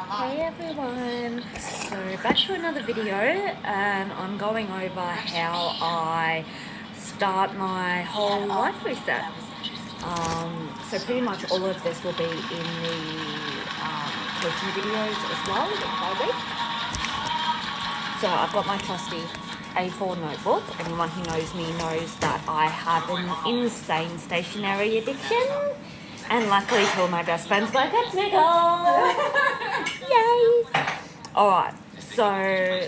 Hey everyone, so back to another video, and I'm going over how I start my whole life reset. So pretty much all of this will be in the coaching videos as well that I read. So I've got my trusty A4 notebook. Anyone who knows me knows that I have an insane stationery addiction. And luckily two of my best friends work at Smiggle. Yay! Alright, so a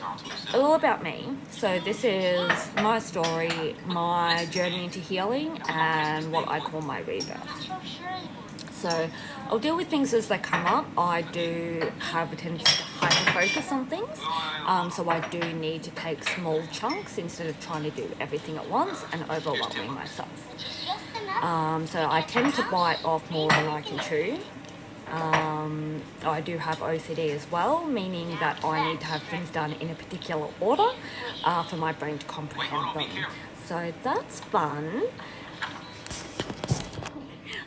little about me. So this is my story, my journey into healing, and what I call my rebirth. So I'll deal with things as they come up. I do have a tendency to hyper-focus on things, so I do need to take small chunks instead of trying to do everything at once and overwhelming myself. So I tend to bite off more than I can chew. I do have OCD as well, meaning that I need to have things done in a particular order for my brain to comprehend them. So that's fun.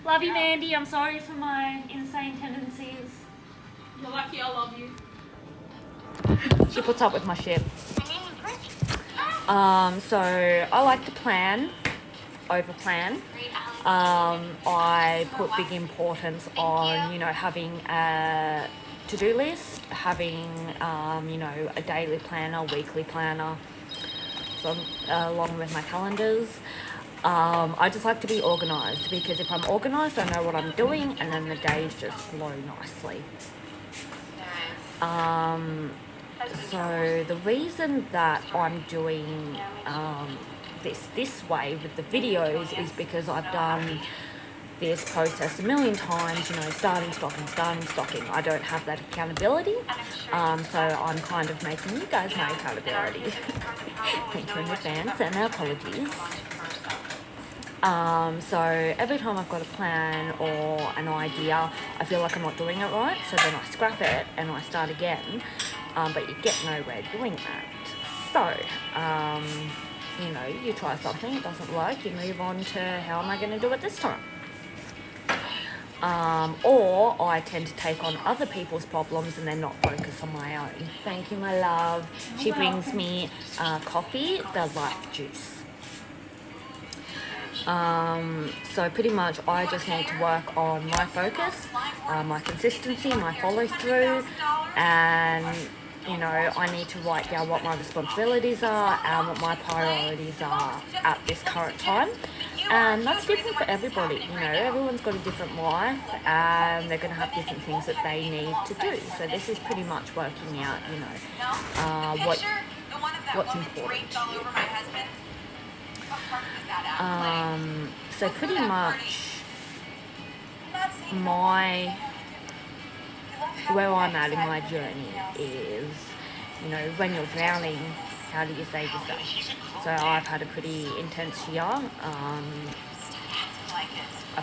Love you, Mandy. I'm sorry for my insane tendencies. You're lucky I love you. She puts up with my shit. So I like to plan, over plan. I put big importance on, having a to-do list, having, a daily planner, weekly planner, so, along with my calendars. I just like to be organised, because if I'm organised, I know what I'm doing, and then the days just flow nicely. So the reason that I'm doing this way with the videos is because I've done this process a million times, starting, stocking. I don't have that accountability, so I'm kind of making you guys my accountability. Thank you in advance, and my apologies. So every time I've got a plan or an idea, I feel like I'm not doing it right, so then I scrap it and I start again, but you get nowhere doing that. So, you try something, it doesn't work, you move on to how am I going to do it this time? Or I tend to take on other people's problems and then not focus on my own. Thank you, my love. She brings me coffee, the life juice. So pretty much I just need to work on my focus, my consistency, my follow through, and I need to write down what my responsibilities are and what my priorities are at this current time. And that's different for everybody, everyone's got a different life and they're going to have different things that they need to do. So this is pretty much working out, what's important to you. So pretty much where I'm at in my journey is, when you're drowning, how do you save yourself? So I've had a pretty intense year. I've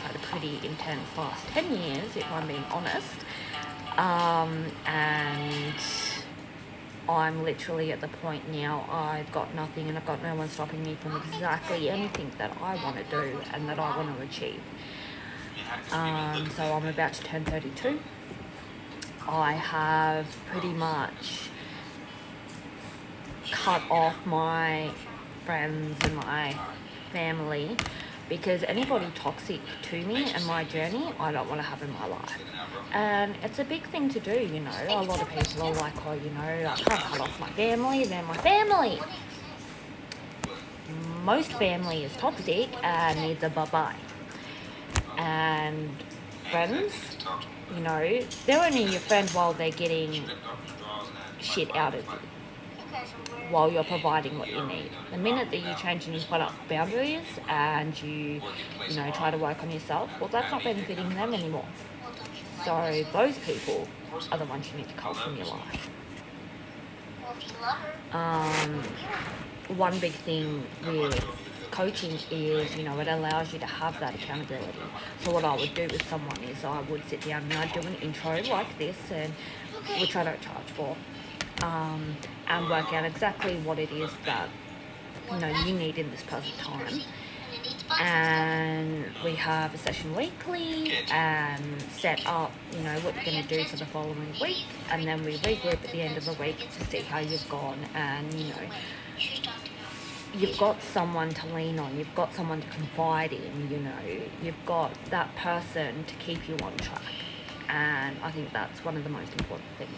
had a pretty intense last 10 years, if I'm being honest. And I'm literally at the point now, I've got nothing and I've got no one stopping me from exactly anything that I want to do and that I want to achieve. So I'm about to turn 32. I have pretty much cut off my friends and my family, because anybody toxic to me and my journey, I don't want to have in my life. And it's a big thing to do, A lot of people are like, I can't cut off my family, they're my family. Most family is toxic and needs a bye-bye. And friends, they're only your friend while they're getting shit out of you, while you're providing what you need. The minute that you change and you put up boundaries and you try to work on yourself, well, that's not benefiting them anymore. So those people are the ones you need to cut from your life. One big thing with coaching is, it allows you to have that accountability. So what I would do with someone is I would sit down and I'd do an intro like this, and which I don't charge for, and work out exactly what it is that you need in this present time. and we have a session weekly and set up, what you're going to do for the following week, and then we regroup at the end of the week to see how you've gone, and you've got someone to lean on, you've got someone to confide in, you've got that person to keep you on track, and I think that's one of the most important things.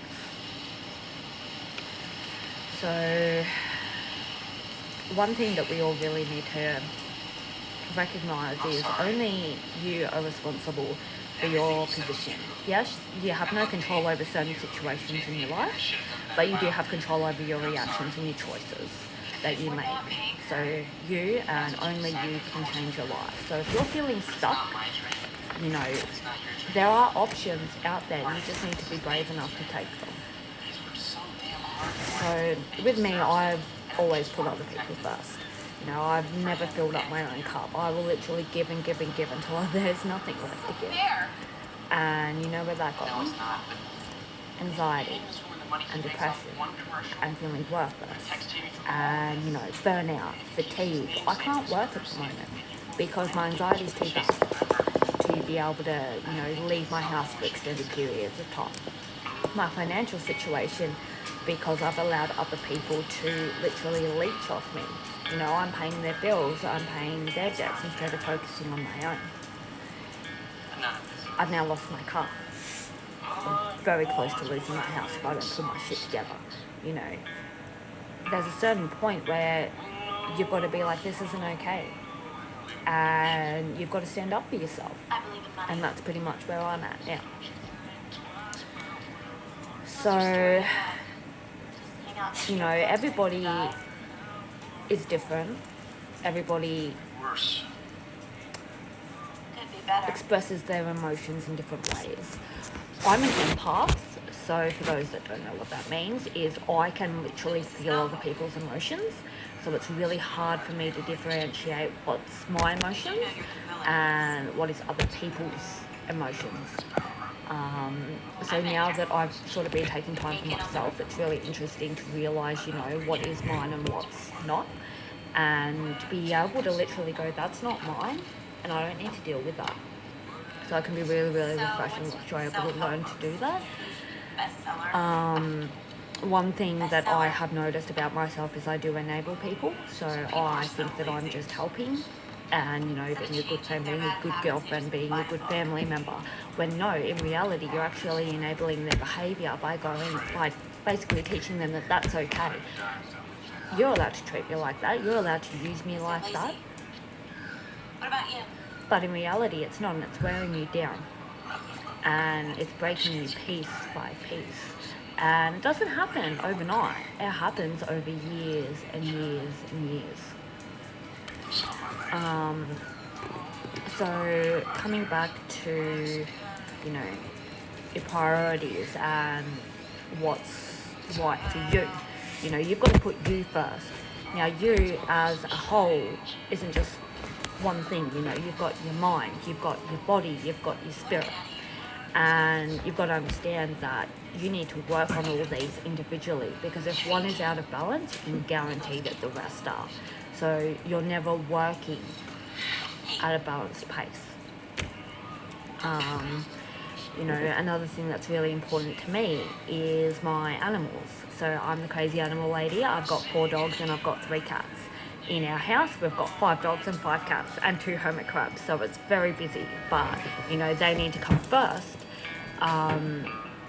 So one thing that we all really need to recognise is only you are responsible for your position. Yes, you have no control over certain situations in your life, but you do have control over your reactions and your choices that you make. So you and only you can change your life. So if you're feeling stuck, there are options out there. You just need to be brave enough to take them. So with me, I've always put other people first. I've never filled up my own cup. I will literally give and give and give until there's nothing left to give. And you know where that got me? Anxiety and depression and feeling worthless and, burnout, fatigue. I can't work at the moment because my anxiety is too bad to be able to, leave my house for extended periods of time. My financial situation, because I've allowed other people to literally leech off me. I'm paying their bills, I'm paying their debts instead of focusing on my own. I've now lost my car. I'm very close to losing my house if I don't put my shit together. There's a certain point where you've got to be like, this isn't okay. And you've got to stand up for yourself. And that's pretty much where I'm at now. So, everybody is different. Everybody expresses their emotions in different ways. I'm an empath, so for those that don't know what that means, is I can literally feel other people's emotions. So it's really hard for me to differentiate what's my emotions and what is other people's emotions. So now that I've sort of been taking time for myself, it's really interesting to realise, what is mine and what's not. And to be able to literally go, that's not mine, and I don't need to deal with that. So it can be really, really refreshing to try able to learn to do that. One thing that I have noticed about myself is I do enable people. So I think that I'm just helping and, being a good friend, being a good girlfriend, being a good family member. When no, in reality, you're actually enabling their behaviour by basically teaching them that that's okay. You're allowed to treat me like that. You're allowed to use me like that. What about you? But in reality, it's not, and it's wearing you down. And it's breaking you piece by piece. And it doesn't happen overnight. It happens over years and years and years. So coming back to, your priorities and what's right for you. You've got to put you first. Now, you as a whole isn't just one thing, you've got your mind, you've got your body, you've got your spirit. And you've got to understand that you need to work on all these individually, because if one is out of balance, you can guarantee that the rest are. So you're never working at a balanced pace. Another thing that's really important to me is my animals. So I'm the crazy animal lady. I've got 4 dogs and I've got 3 cats. In our house, we've got 5 dogs and 5 cats and 2 hermit crabs. So it's very busy, but, they need to come first.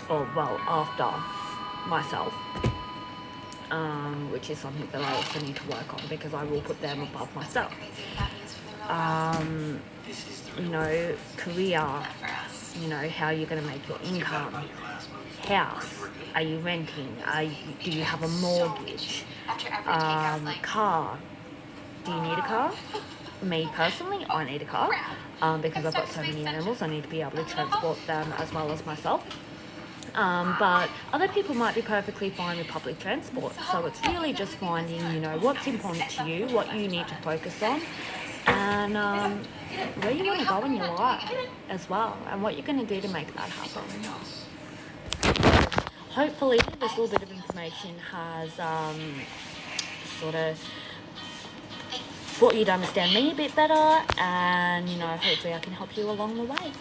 After myself. Which is something that I also need to work on, because I will put them above myself. Career, how you're going to make your income, house, are you renting, do you have a mortgage, car, do you need a car? Me personally, I need a car, because I've got so many animals, I need to be able to transport them as well as myself. But other people might be perfectly fine with public transport. So it's really just finding, what's important to you, what you need to focus on, and where you want to go in your life as well, and what you're going to do to make that happen. Hopefully this little bit of information has sort of brought you to understand me a bit better, and, you know, hopefully I can help you along the way.